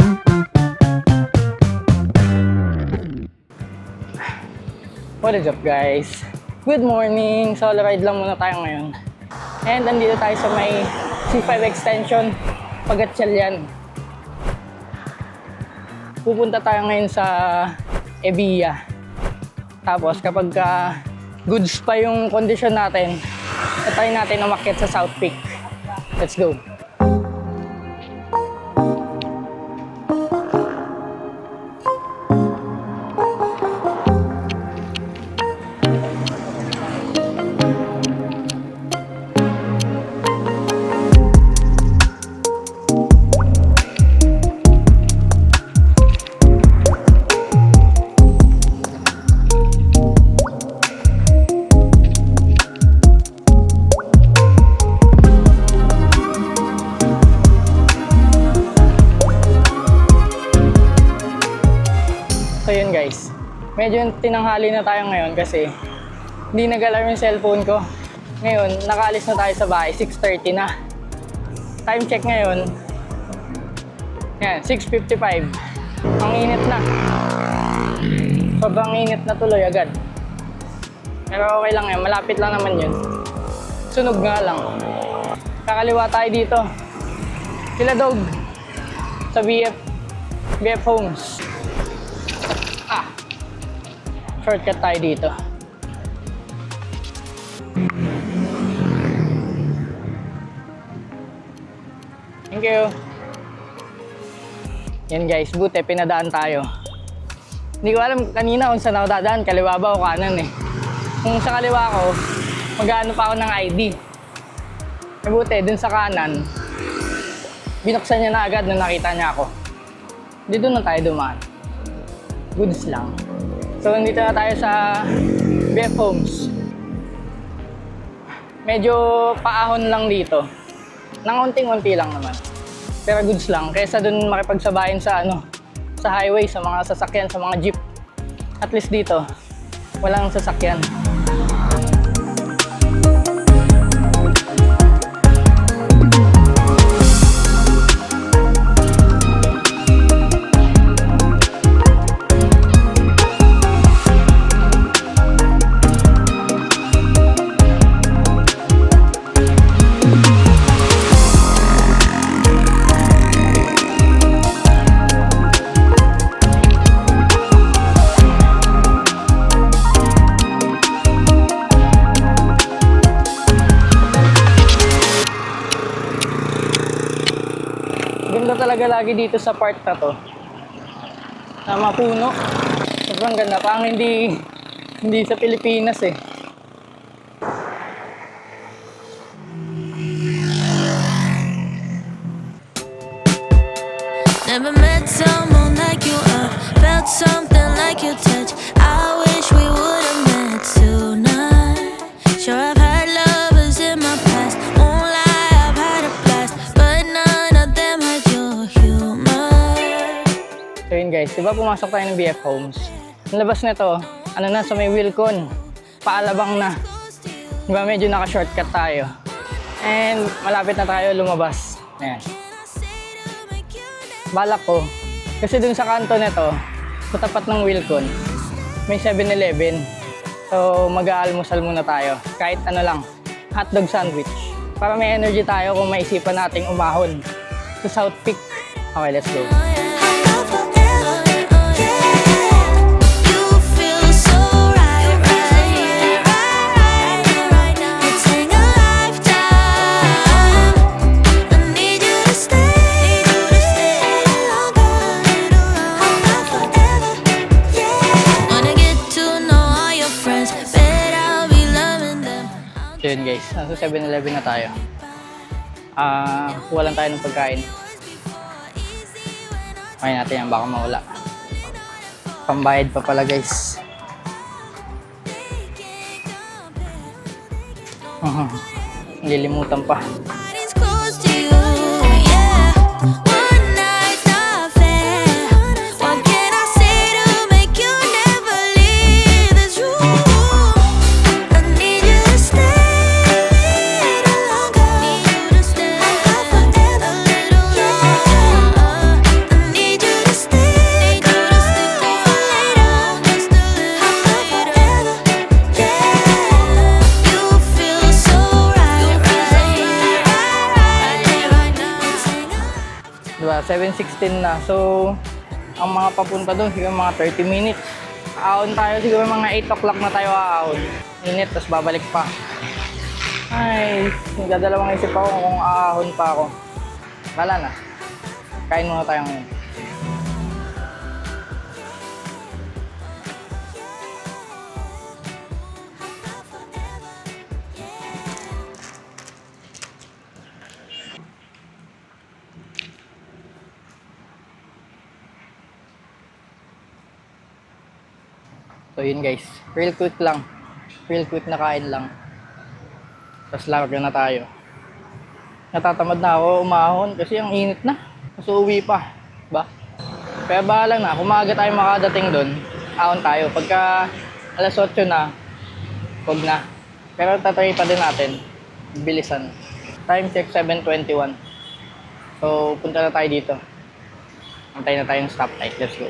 What is up guys? Good morning! Solo ride lang muna tayo ngayon. And andito tayo sa may C5 extension, Pagatsalian. Pupunta tayo ngayon sa Ebia. Tapos kapag goods pa yung kondisyon natin, try natin umakyat sa South Peak. Let's go! So yun guys, medyo tinanghali na tayo ngayon kasi hindi nag-alarm yung cellphone ko. Ngayon, nakaalis na tayo sa bahay, 6:30 na. Time check ngayon, yan, 6:55. Ang init na. Sobrang init na tuloy agad. Pero okay lang yan, malapit lang naman yun. Sunog nga lang. Kakaliwa tayo dito. Sila Dog sa BF Homes. Shortcut tayo dito. Thank you. Yan guys, buti pinadaan tayo. Hindi ko alam kanina kung saan ako dadaan, kaliwa ba o kanan eh. Kung sa kaliwa ko, mag-ano pa ako ng ID. Buti, dun sa kanan, binuksan niya na agad nung nakita niya ako. Dito na tayo dumaan. Goods lang. So, nandito na tayo sa BF Homes. Medyo paahon lang dito. Nang unting-unti lang naman. Pero goods lang. Kaysa dun makipagsabayin sa sa highway, sa mga sasakyan, sa mga jeep. At least dito, walang sasakyan. Ganda talaga lagi dito sa part na to. Na mapuno. Sobrang ganda. Parang hindi sa Pilipinas eh. Never met someone like you, felt something like your touch. I wish we would have met tonight. Sure, I've had lovers in my past. Won't lie, I've had a blast, but none of them had your humor. So yun guys, diba pumasok tayo ng BF Homes? Ang labas nito, na sa may Wilcon. Paalabang na. Diba medyo naka-shortcut tayo. And malapit na tayo lumabas. Ayan. Balak ko, kasi dun sa kanto nito, sa tapat ng Wilcon, may 7-Eleven. So mag-aalmusal muna tayo. Kahit hotdog sandwich. Para may energy tayo kung maisipan nating umahon sa South Peak. Okay, let's go. So yun guys, nasa 7-Eleven na tayo. Kuha lang tayo ng pagkain. Kaya natin yan, baka mawala. Pambayad pa pala guys. Nililimutan pa. 7:16 na. So, ang mga papunta doon, siguro mga 30 minutes. Aahon tayo, siguro mga 8 o'clock na tayo aahon. Init, tapos babalik pa. Ay, nagdadalawang isip ako kung aahon pa ako. Wala na. Kain muna tayo ngayon. So yun guys, real quick lang. Real quick na kain lang. Tapos larga na tayo. Natatamad na ako umahon kasi ang init na. Mas uuwi pa. Ba? Kaya bahala na. Kung maaga tayo makadating doon, ahon tayo. Pagka alas 8 na, huwag na. Pero tatry pa din natin. Bilisan. Time check 7:21. So punta na tayo dito. Antay na tayong stoplight. Let's go.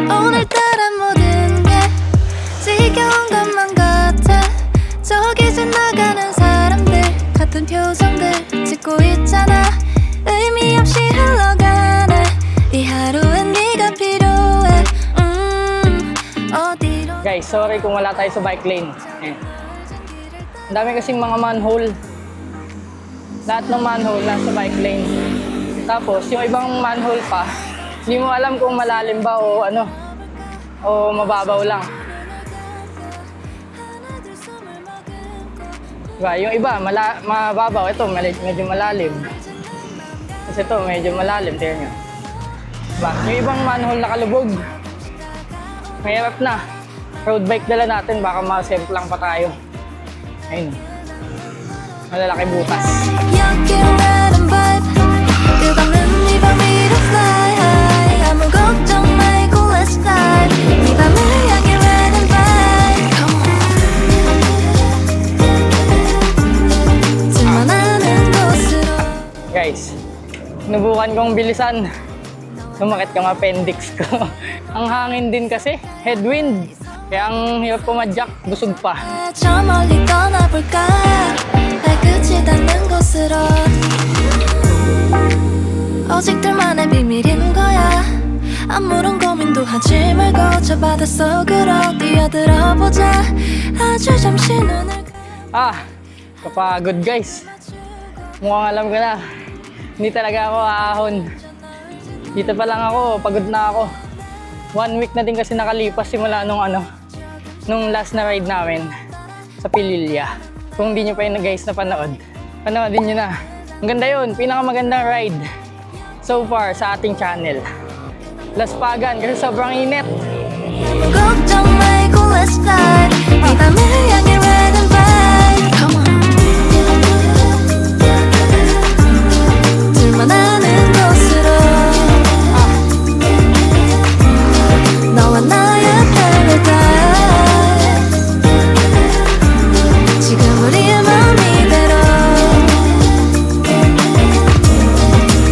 오늘따라 모든 게 지겨운 것만 같아 저기 지나가는 사람들 같은 표정들 짓고 있잖아 의미 없이 흘러가네 이 하루엔 네가 필요해 어디로 Guys, sorry kung wala tayo sa bike lane. Ang dami kasing mga manhole. Lahat ng manhole nasa bike lane. Tapos, yung ibang manhole pa, hindi mo alam kung malalim ba o ano, o mababaw lang. Diba? Yung iba, mababaw. Ito, medyo malalim. Kasi ito, medyo malalim. Tignan nyo. Diba? Yung ibang manhole nakalubog. Mahirap na. Road bike dala natin, baka masemplang pa tayo. Ayun. Malalaki butas. 여기라는 vibe 뜨거운 네 밤 위로 fly high 아무 걱정 말고 let's fly 네 밤을 향해 red and vibe Come on 들만하는 곳으로 Guys, sinubukan kong bilisan. Sumakit yung appendix ko. Ang hangin din kasi, headwind. Kaya ang hirap pumadyak, busog pa. 저 멀리 떠나볼까 발끝이 닿는 곳으로 오직 둘만의 비밀인 거야 아무런 고민도 하지 말고 저 바닷속으로 뛰어들어 보자 아주 잠시 눈을 Ah, kapagod guys. Mukhang alam ko na. Hindi talaga ako aahon. Dito pa lang ako, pagod na ako. 1 week na din kasi nakalipas simula nung last na ride namin sa Pililya. Kung hindi nyo pa yun guys napanood, panoodin nyo na. Ang ganda yun, pinakamagandang ride so far sa ating channel. Laspagan kasi sobrang init. 아무 걱정 말고 let's fly 네 밤을 향해 red and vibe Come on 둘만 아는 곳으로 너와 나의 paradise 지금 우리의 마음 이대로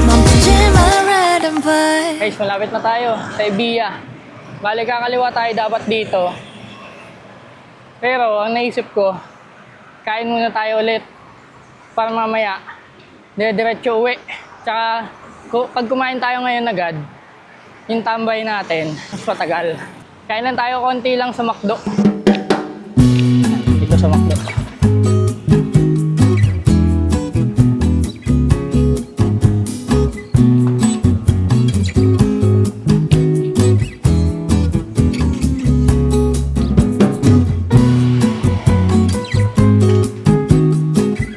멈추지 마 red and vibe Guys, malapit na tayo sa Ibiya. Bale, kakaliwa tayo dapat dito. Pero, ang naisip ko, kain muna tayo ulit para mamaya, dire-diretso uwi. Tsaka, pag kumain tayo ngayon agad, yung tambay natin, mas patagal. Kain lang tayo konti lang sa McDo. Dito sa McDo.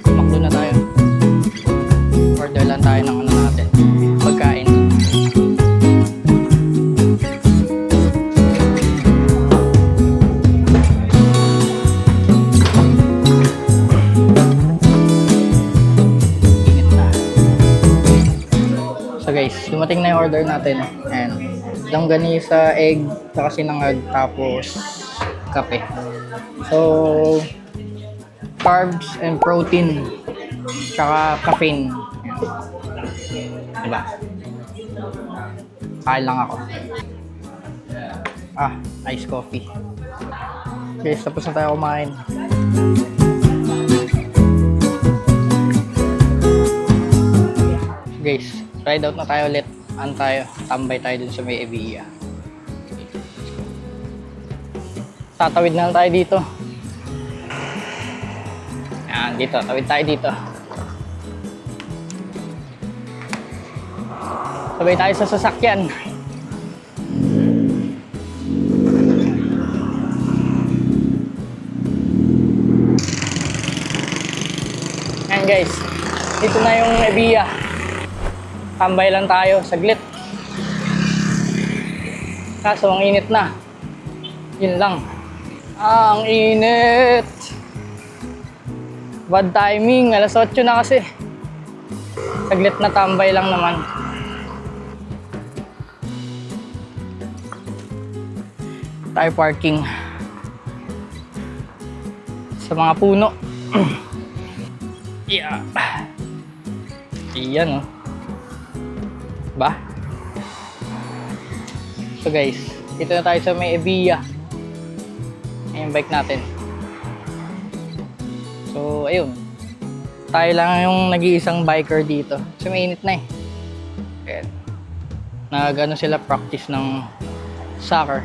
McDo na tayo. Order lang tayo ng ano natin. Pagkain. Init na. So guys, dumating na yung order natin. And longganisa, egg, saka sinangag, tapos kape. So, carbs and protein, tsaka caffeine. Ayan. Diba? Kain lang ako. Ah, iced coffee. Guys, tapos na tayo kumain. Guys, ride out na tayo ulit. Ano tayo? Tambay tayo dun sa may Evia. Tatawid na lang tayo dito. Yan, dito. Tawid tayo dito. Sabay tayo sa sasakyan. Yan guys, dito na yung Evia. Tambay lang tayo, saglit. Kaso ang init na. Yun lang. Ang init. Bad timing, alas 8 na kasi. Saglit na tambay lang naman. Tayo parking sa mga puno. Yeah. Iyan, oh. Ba? So guys, dito na tayo sa may Evia. Ayan yung bike natin. So ayun, tayo lang yung nag-iisang biker dito. So mainit na eh. Ayan. Nag-ano sila, practice ng soccer.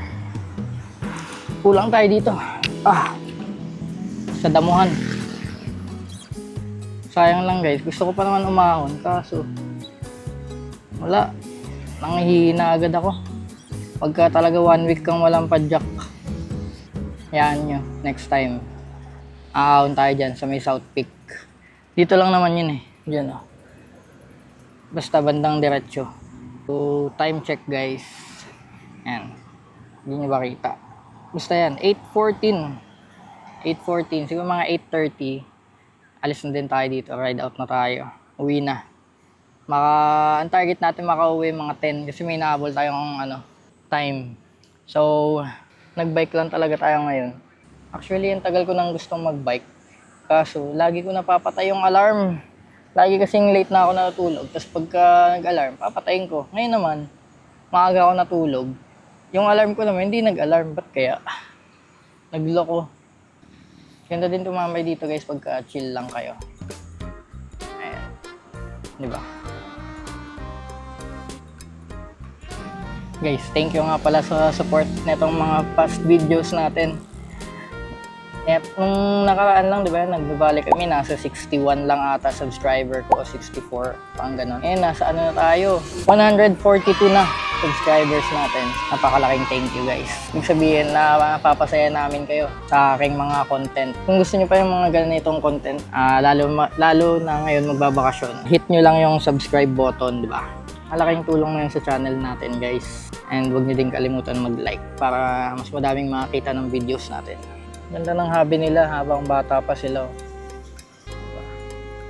Kulang tayo dito. Sa damuhan. Sayang lang guys, gusto ko pa naman umahon kaso wala, nanghihina agad ako pagka talaga 1 week kang walang padjak. Yan nyo, next time aahon tayo dyan sa may South Peak. Dito lang naman yun eh, dyan oh. Basta bandang diretsyo. So time check guys, yan, hindi nyo ba kita? Basta yan, 8:14, siguro mga 8:30 alis na din tayo dito, ride out na tayo, uwi na. Ang target natin makauwi mga 10 kasi may nahabol tayong time. So nagbike lang talaga tayo ngayon. Actually ang tagal ko nang gustong magbike kaso lagi ko napapatay yung alarm. Lagi kasing late na ako natulog, tapos pagka nag-alarm papatayin ko. Ngayon naman maaga ako natulog, yung alarm ko naman hindi nag-alarm. Ba't kaya? Nagloko. Ganda din tumambay dito guys pagka chill lang kayo. Ayan. Diba? Guys, thank you nga pala sa support netong mga past videos natin. Nung nakaraan lang, diba, nagbabalik kami, nasa 61 lang ata subscriber ko o 64, pang ganon. Nasa ano na tayo, 142 na subscribers natin. Napakalaking thank you guys. Ibig sabihin na mapapasaya namin kayo sa aking mga content. Kung gusto nyo pa yung mga ganitong content, lalo na ngayon magbabakasyon, hit nyo lang yung subscribe button, diba? Malaking tulong na yun sa channel natin guys. And huwag nyo din kalimutan mag-like para mas madaming makakita ng videos natin. Ganda ng hobby nila habang bata pa sila.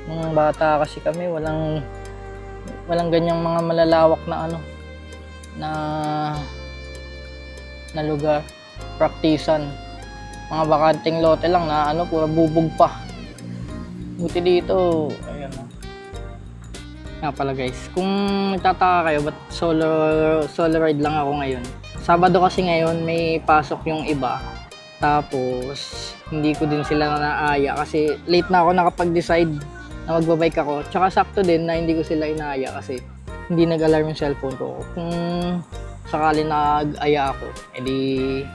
Nung bata kasi kami, walang ganyang mga malalawak na na lugar, praktisan. Mga bakanting lote lang na pura bubog pa. Buti dito, ayan na. Nga pala guys, kung nagtataka kayo ba't solo ride lang ako ngayon. Sabado kasi ngayon may pasok yung iba. Tapos, hindi ko din sila naaya kasi late na ako nakapag-decide na magbabike ako. Tsaka sakto din na hindi ko sila inaaya kasi hindi nag-alarm yung cellphone ko. Kung sakali nag-aya ako, edi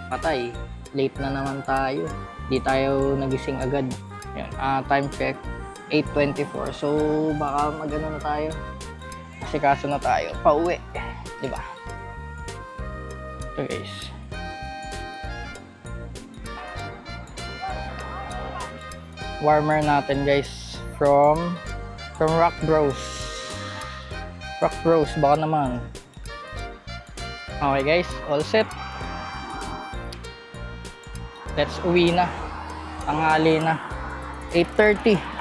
patay. Late na naman tayo. Hindi tayo nagising agad. Yan, time check, 8:24. So, baka mag-ano na tayo. Kasi kaso na tayo. Pauwi. Diba? Ito guys. Warmer natin guys from Rock Bros. Rock Bros, baka naman. Okay guys, all set. Let's uwi na. Tanghali na. 8:30.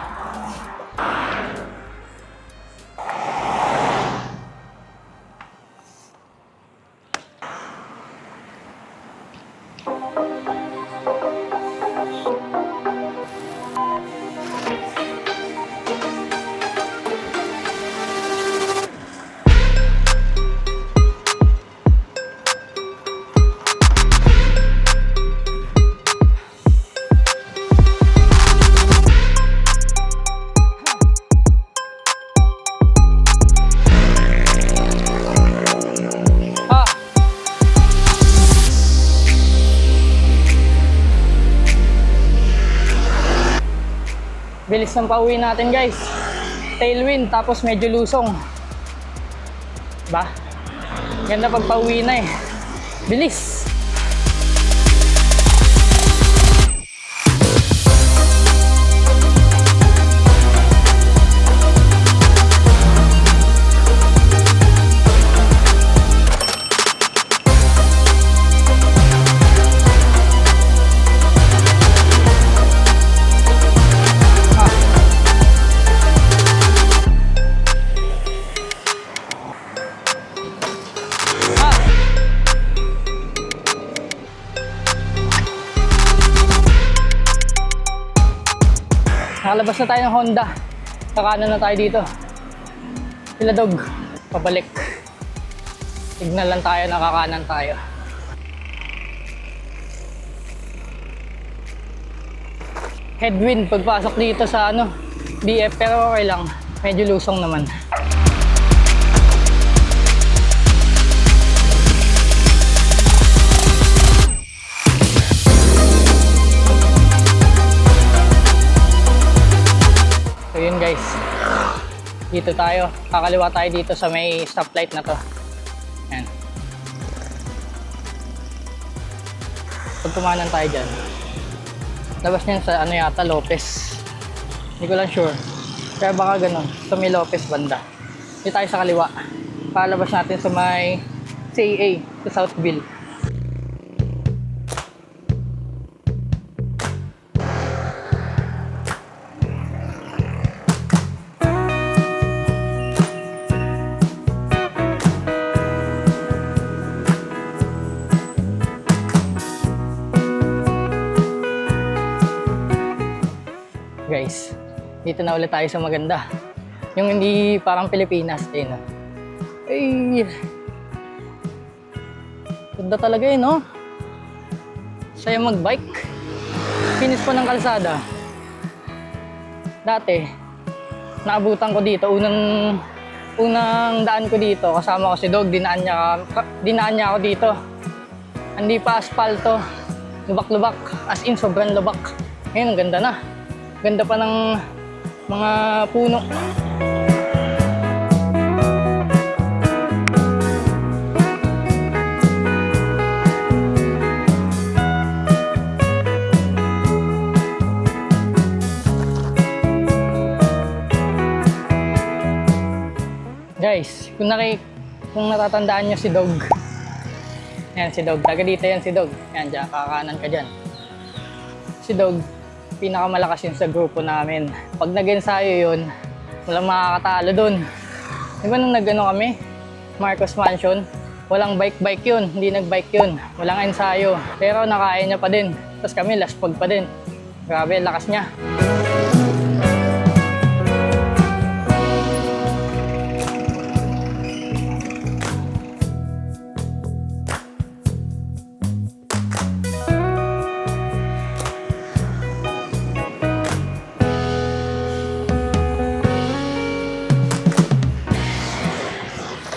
Bilis ng pauwi natin guys. Tailwind tapos medyo lusong. Ba? Ganda pag pauwi na eh. Bilis! Nakalabas na tayo ng Honda. Kakanan na tayo dito. Iladog. Pabalik. Signal lang tayo, nakakanan tayo. Headwind pagpasok dito sa BF, pero okay lang. Medyo lusong naman. So yun guys, dito tayo, kakaliwa tayo dito sa may stoplight na to. Yan. Pag tumanan tayo dyan, labas niyan sa yata, Lopez. Hindi ko lang sure. Kaya baka ganun, sa may Lopez banda. Dito tayo sa kaliwa. Palabas natin sa may CAA, sa Southville. Guys, dito na ulit tayo sa maganda. Yung hindi parang Pilipinas, ayun na. Ay, ganda talaga yun, no? Saya magbike. Finish po ng kalsada. Dati, naabutan ko dito, unang daan ko dito, kasama ko si Dog, dinaan niya ako dito. Hindi pa aspalto, lubak-lubak, as in sobrang lubak. Ngayon, ang ganda na. Ganda pa ng mga puno. Guys, kung natatandaan nyo si Dog. Yan si Dog, taga dito yan si Dog. Yan, dyan, kakanan ka dyan. Si Dog, pinakamalakas yun sa grupo namin. Pag nag-ensayo yun, walang makakatalo dun. Di ba nung kami, Marcos Mansion, walang bike yun, hindi nag-bike yun. Walang ensayo, pero nakaya niya pa din. Tapos kami, last pag pa din. Grabe, lakas niya.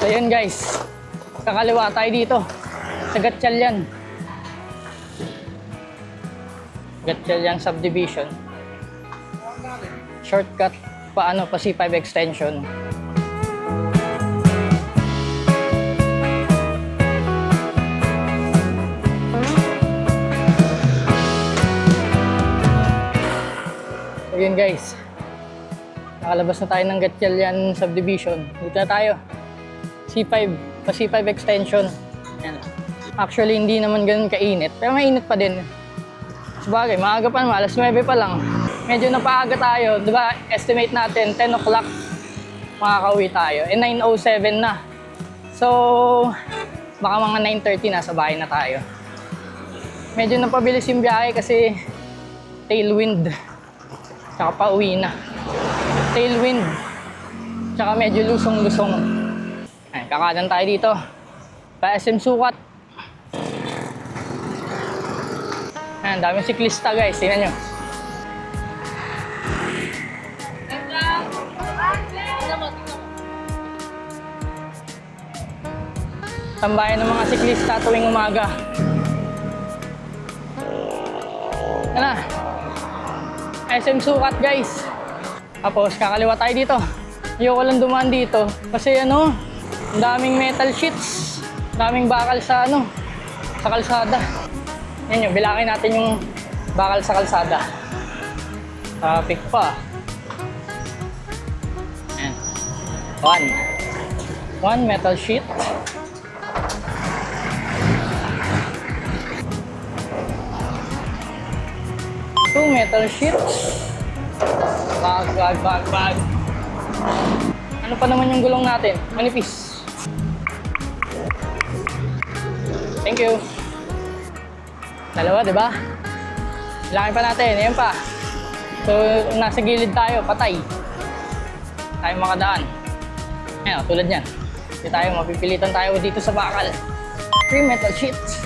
So yun guys, kakaliwa tayo dito sa Gatchalian. Gatchalian subdivision. Shortcut pa C5 extension. So yun guys, nakalabas na tayo ng Gatchalian subdivision. Dito na tayo. C5 extension. Yan. Actually, hindi naman ganun kainit. Pero mainit pa din. Sabagay, maaga pa naman. Alas 9 pa lang. Medyo napaaga tayo. Diba, estimate natin, 10 o'clock makakauwi tayo. 9:07 na. So, baka mga 9:30 nasa bahay na tayo. Medyo napabilis yung biyahe kasi tailwind. Tsaka pauwi na. Tailwind. Tsaka medyo lusong-lusong. Ay, kakanan tayo dito. Pa SM Sukat. Ayan, daming siklista guys. Tingnan nyo. Tambayan ng mga siklista tuwing umaga. Yan na. SM Sukat guys. Tapos kakaliwa tayo dito. Ayoko lang dumaan dito kasi ano, ang daming metal sheets. Ang daming bakal sa ano, sa kalsada. Yan yun, bilangin natin yung bakal sa kalsada. Traffic pa. Ayan. One metal sheet. Two metal sheets. Bag. Ano pa naman yung gulong natin? Manipis. Thank you. Dalawa, di ba? Bilangin pa natin. Ayan pa. So, nasa gilid tayo, patay. Tayo makadaan. Ayan, tulad yan. Hindi tayo, mapipilitan tayo dito sa bakal. 3 metal sheets.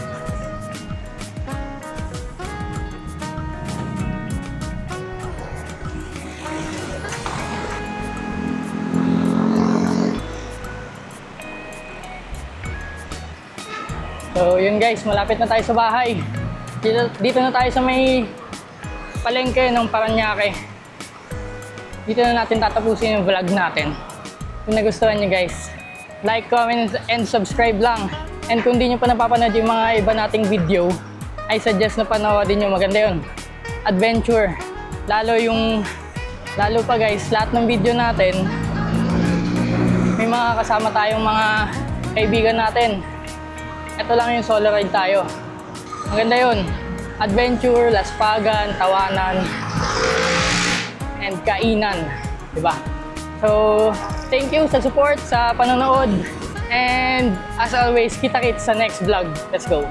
So, yun guys, malapit na tayo sa bahay. Dito na tayo sa may palengke ng Paranaque. Dito na natin tatapusin yung vlog natin. Kung nagustuhan nyo guys, like, comment, and subscribe lang. And kung di nyo pa napapanood yung mga iba nating video, I suggest na panoodin nyo. Maganda yun. Adventure. Lalo pa guys, lahat ng video natin, may mga kasama tayong mga kaibigan natin. Ito lang yung solo ride tayo. Maganda yun. Adventure, laspagan, tawanan, and kainan. Diba? So, thank you sa support, sa panonood. And as always, kita-kits sa next vlog. Let's go!